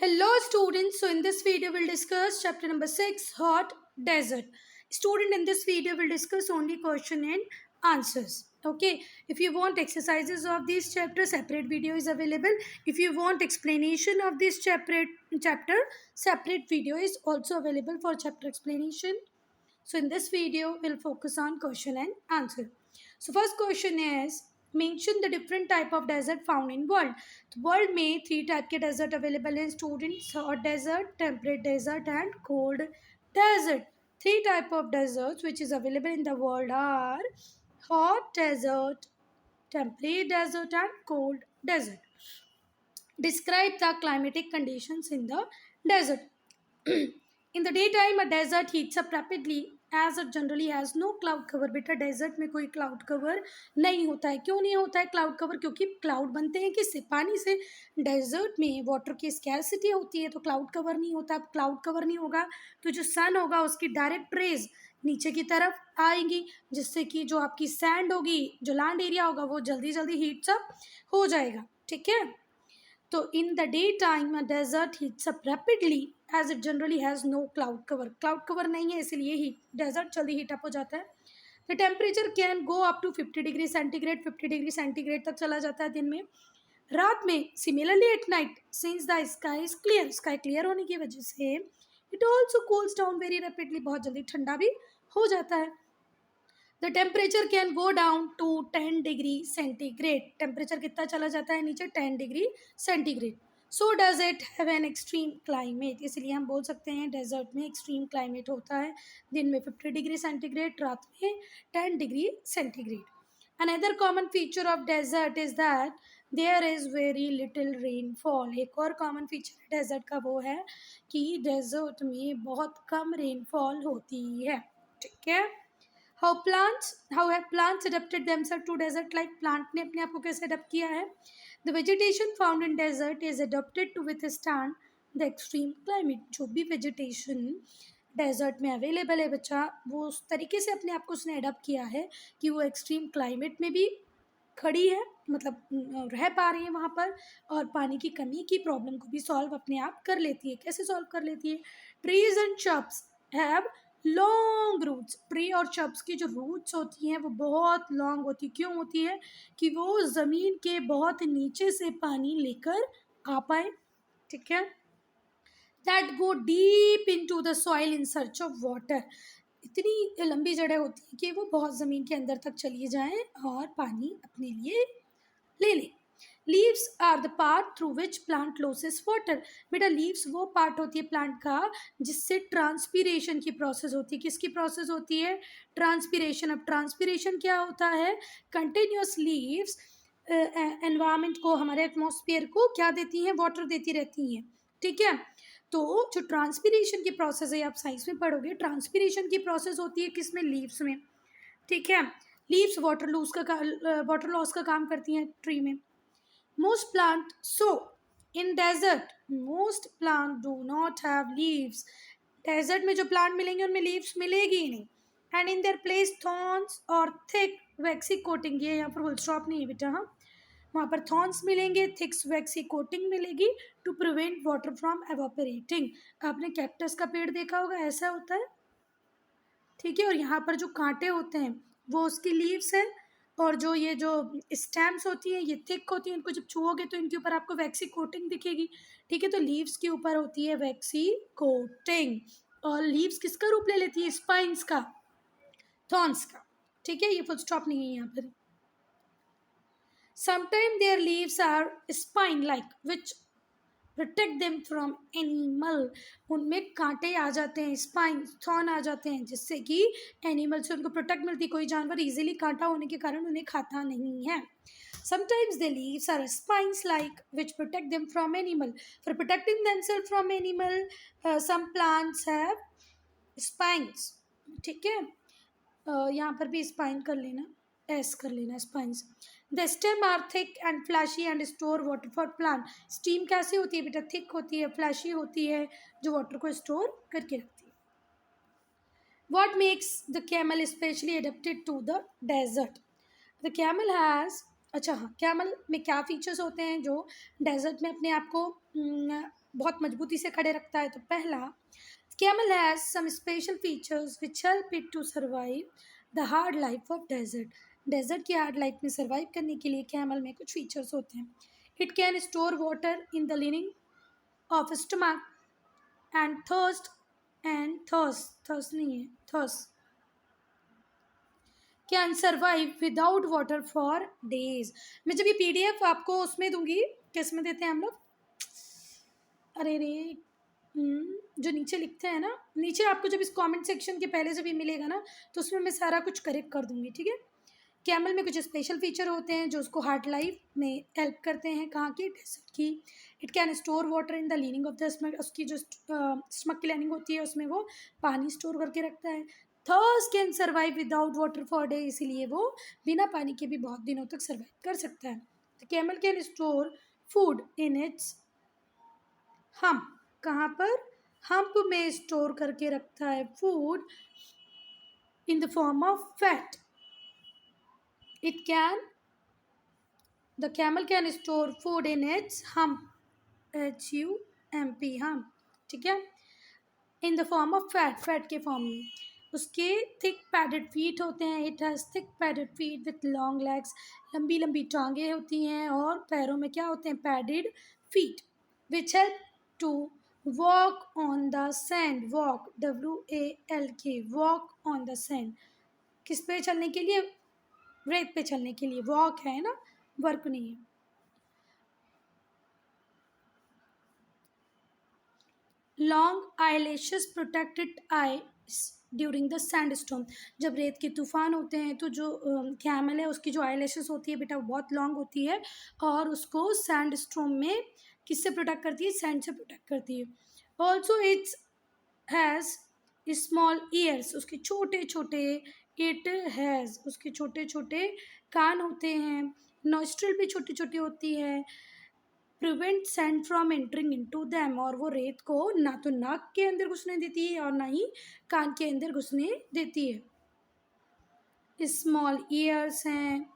Hello students, so in this video we'll discuss chapter number 6, hot desert. Student, in this video we'll discuss only question and answers. Okay, if you want exercises of this chapter, separate video is available. If you want explanation of this chapter, separate video is also available for chapter explanation. So in this video, we'll focus on question and answer. So first question is, mention the different type of desert found in world. तो world में 3 type के desert available हैं students, hot desert, temperate desert and cold desert. 3 type of deserts which is available in the world are hot desert, temperate desert and cold desert. Describe the climatic conditions in the desert. In the daytime, a desert heats up rapidly as it generally has no cloud cover. बेटा desert में कोई cloud cover नहीं होता है. क्यों नहीं होता है क्लाउड कवर? क्योंकि क्लाउड बनते हैं किससे? पानी से. डेजर्ट में वाटर की स्कैरसिटी होती है तो क्लाउड कवर नहीं होता. अब क्लाउड कवर नहीं होगा तो जो सन होगा उसकी डायरेक्ट रेज नीचे की तरफ आएंगी, जिससे कि जो आपकी सैंड होगी, जो लैंड एरिया होगा, वो जल्दी जल्दी हीट्स अप हो जाएगा. ठीक है. तो in the day time a desert heats up rapidly as it generally has no cloud cover. Cloud cover नहीं है इसलिए ही डेजर्ट जल्दी हीट अप हो जाता है. The temperature can go up to 50 degree centigrade. 50 degree centigrade तक चला जाता है दिन में. रात में similarly at night since the sky is clear, sky clear होने की वजह से it also cools down very rapidly, बहुत जल्दी ठंडा भी हो जाता है. The temperature can go down to 10 degree centigrade. Temperature कितना चला जाता है नीचे? 10 degree centigrade. So does it have an extreme climate. इसलिए हम बोल सकते हैं डेजर्ट में एक्सट्रीम क्लाइमेट होता है. दिन में 50 डिग्री सेंटीग्रेड, रात में 10 degree centigrade. Another common feature of desert is that there is very little rainfall. एक और कॉमन फीचर डेजर्ट का वो है कि डेजर्ट में बहुत कम रेनफॉल होती है. ठीक है. how have plants adapted themselves to desert life. plant ने अपने आप को कैसे अडेप्ट किया है? the vegetation found in desert is adapted to withstand the extreme climate. जो भी vegetation डेजर्ट में अवेलेबल है बच्चा, वो उस तरीके से अपने आप को उसने अडेप्ट किया है कि वो एक्सट्रीम क्लाइमेट में भी खड़ी है, मतलब रह पा रही है वहाँ पर, और पानी की कमी की प्रॉब्लम को भी सॉल्व अपने आप कर लेती है. कैसे सॉल्व कर लेती है? Trees and shrubs have long roots. Tree और शब्स की जो रूट्स होती हैं वो बहुत लॉन्ग होती है. क्यों होती है? कि वो ज़मीन के बहुत नीचे से पानी लेकर आ पाए. ठीक है. That go deep into the soil in search of water. इतनी लंबी जड़ें होती हैं कि वो बहुत ज़मीन के अंदर तक चली जाएं और पानी अपने लिए ले लें. Leaves are the part through which plant loses water. बेटा लीव्स वो पार्ट होती है प्लांट का जिससे ट्रांसपीरेशन की प्रोसेस होती है. किसकी प्रोसेस होती है? ट्रांसपीरेशन. अब ट्रांसपीरेशन क्या होता है? कंटिन्यूस लीव्स एनवायरनमेंट को, हमारे एटमॉस्फेयर को क्या देती हैं? वाटर देती रहती हैं. ठीक है. तो जो ट्रांसपीरेशन की प्रोसेस है, आप साइंस में पढ़ोगे, ट्रांसपीरेशन की प्रोसेस होती है किसमें? लीव्स में. ठीक है. लीव्स वाटर लॉस का काम करती हैं ट्री में. Most plant, so in desert most plant do not have leaves. Desert में जो प्लांट मिलेंगे उनमें लीव्स मिलेगी ही नहीं. And in their place thorns और थिक वैक्सी कोटिंग. ये यहाँ पर फुल स्टॉप नहीं है बेटा. हाँ, वहाँ पर थॉर्न्स मिलेंगे, थिक वैक्सी कोटिंग मिलेगी टू प्रिवेंट वाटर फ्रॉम एवापोरेटिंग. आपने कैक्टस का पेड़ देखा होगा, ऐसा होता है. ठीक है. और यहाँ पर जो कांटे होते हैं वो उसकी लीव्स हैं, और जो ये जो स्टेम्स होती हैं ये थिक होती हैं. इनको जब छुओगे तो इनके ऊपर आपको वैक्सी कोटिंग दिखेगी. ठीक है. तो लीव्स के ऊपर होती है वैक्सी कोटिंग. और लीव्स किसका रूप ले लेती है? स्पाइन्स का, थॉर्न्स का. ठीक है. ये फुल स्टॉप नहीं है यहाँ पर. Sometime their leaves are spine like which protect them from animal. उनमें कांटे आ जाते हैं, स्पाइन, थॉर्न आ जाते हैं, जिससे कि एनिमल से उनको प्रोटेक्ट मिलती. कोई जानवर इजीली कांटा होने के कारण उन्हें खाता नहीं है. Sometimes the leaves are spines like which protect them from animal. For protecting themselves from animal some plants have spines. ठीक है. यहाँ पर भी स्पाइन कर लेना, एस कर लेना, spines. The stem are thick and fleshy and store water for plant. Stem कैसी होती है बेटा? थिक होती है, फ्लैशी होती है, जो वाटर को स्टोर करके रखती है. What makes the camel specially adapted to the desert. The camel has, अच्छा हाँ, कैमल में क्या फीचर्स होते हैं जो डेजर्ट में अपने आप को बहुत मजबूती से खड़े रखता है? तो पहला, camel has some special features which help it to survive the hard life of desert. Desert की हार्ड लाइफ में सर्वाइव करने के लिए कैमल में कुछ फीचर्स होते हैं। It can store water in the lining of stomach and thirst नहीं है, thirst can survive without water for days. मैं जब ये PDF आपको उसमें दूंगी, किस में देते हैं हम लोग, अरे रे जो नीचे लिखते हैं ना, नीचे आपको जब इस कमेंट सेक्शन के पहले जब ये मिलेगा ना, तो उसमें मैं सारा कुछ करेक्ट कर दूंगी, ठीक है। कैमल में कुछ स्पेशल फीचर होते हैं जो उसको हार्ड लाइफ में हेल्प करते हैं। कहाँ की? डेजर्ट की। It can store water in the leaning of the stomach, उसकी जो स्टमक की लाइनिंग होती है उसमें वो पानी स्टोर करके रखता है। Thirst can survive without water for day, इसीलिए वो बिना पानी के भी बहुत दिनों तक सर्वाइव कर सकता है। The camel can store food in its hump, कहाँ पर? हम्प में स्टोर करके रखता है food in the form of fat. It can the camel can store food in its hump, HUMP, hump, ठीक है, in the form of fat, fat के form में। उसके थिक पैडेड फीट होते हैं। It has thick padded feet with long legs, लंबी लंबी टांगें होती हैं और पैरों में क्या होते हैं? Padded feet, which help to walk on the sand. Walk, WALK, walk on the sand, किस पे चलने के लिए? रेत पे चलने के लिए। वॉक है ना, वर्क नहीं है। Long eyelashes protect it eyes during the sandstorm. जब रेत के तूफान होते हैं तो जो कैमल है उसकी जो आईलैशेस होती है बेटा वो बहुत लॉन्ग होती है और उसको सैंडस्टॉर्म में किससे प्रोटेक्ट करती है? सैंड से प्रोटेक्ट करती है। Also it's has small years, उसके छोटे छोटे, इट हैज़, उसके छोटे छोटे कान होते हैं। नॉस्ट्रिल भी छोटी छोटी होती है। Prevent sand from entering into them, और वो रेत को ना तो नाक के अंदर घुसने देती है और ना ही कान के अंदर घुसने देती है। स्मॉल ईयर्स हैं।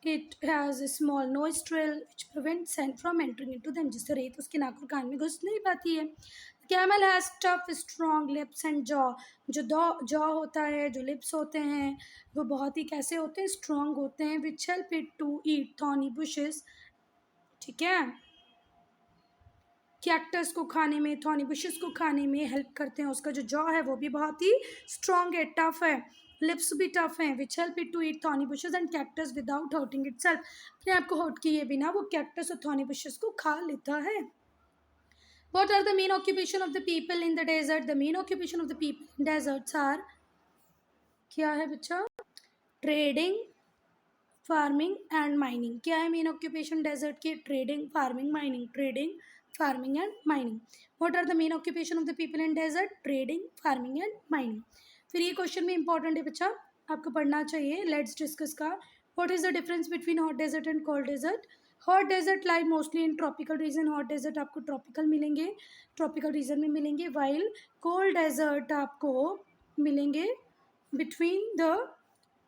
It has small nostril which prevent sand from entering into them, जिससे रेत उसके नाक और कान में घुस नहीं पाती है। Camel has tough strong lips and jaw, जो जॉ होता है, जो लिप्स होते हैं वो बहुत ही कैसे होते हैं? स्ट्रॉन्ग होते हैं। Which help it to eat thorny bushes, ठीक है, कैक्टस को खाने में, थॉर्नी बुशेस को खाने में हेल्प करते हैं। उसका जो जॉ है वो भी बहुत ही स्ट्रॉन्ग है, टफ है, लिप्स भी टफ हैं। Which help it to eat thorny bushes and cactus without hurting itself, अपने आप को हर्ट किए बिना वो कैक्टस और थॉर्नी बुशेस को खा लेता है। What are the main occupation of the people in the desert? The main occupation of the people in deserts are, क्या है बच्चा? Trading, farming and mining. क्या है मेन ऑक्यूपेशन डेजर्ट की? Trading, farming, mining. Trading, farming and mining. What are the main occupation of the people in desert? Trading, farming and mining. फिर ये question भी important है बच्चा, आपको पढ़ना चाहिए। लेट्स डिस्कस का। What is the difference between hot desert and cold desert? Hot desert lie mostly in tropical region, hot desert आपको ट्रॉपिकल मिलेंगे, ट्रॉपिकल रीजन में मिलेंगे। वाइल कोल्ड डेजर्ट आपको मिलेंगे between the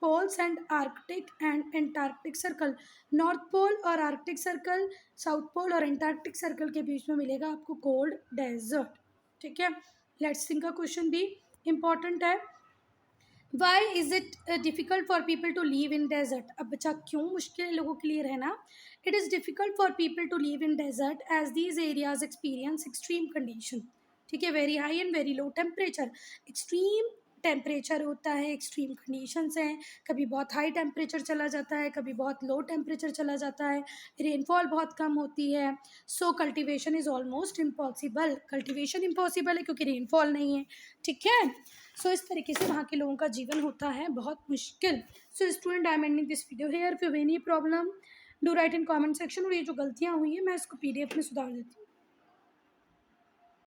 poles and Arctic and Antarctic circle. North pole और Arctic circle, south pole और Antarctic circle के बीच में मिलेगा आपको कोल्ड डेजर्ट, ठीक है। लेट्स थिंक का क्वेश्चन भी इम्पॉर्टेंट है। Why is it difficult for people to live in desert? अब बच्चा क्यों मुश्किल है लोगों के लिए रहना? It is difficult for people to live in desert as these areas experience extreme condition, ठीक है, very high and very low temperature. Extreme temperature होता है, एक्सट्रीम कंडीशंस हैं, कभी बहुत हाई टेम्परेचर चला जाता है, कभी बहुत लो टेम्परेचर चला जाता है, रेनफॉल बहुत कम होती है। So cultivation is almost impossible, cultivation impossible है क्योंकि रेनफॉल नहीं है, ठीक है। सो इस तरीके से वहाँ के लोगों का जीवन होता है बहुत मुश्किल। So student, I am ending this video here. If you have any problem do right in comment section, और ये जो गलतियाँ हुई हैं मैं इसको PDF में सुधार देती हूँ।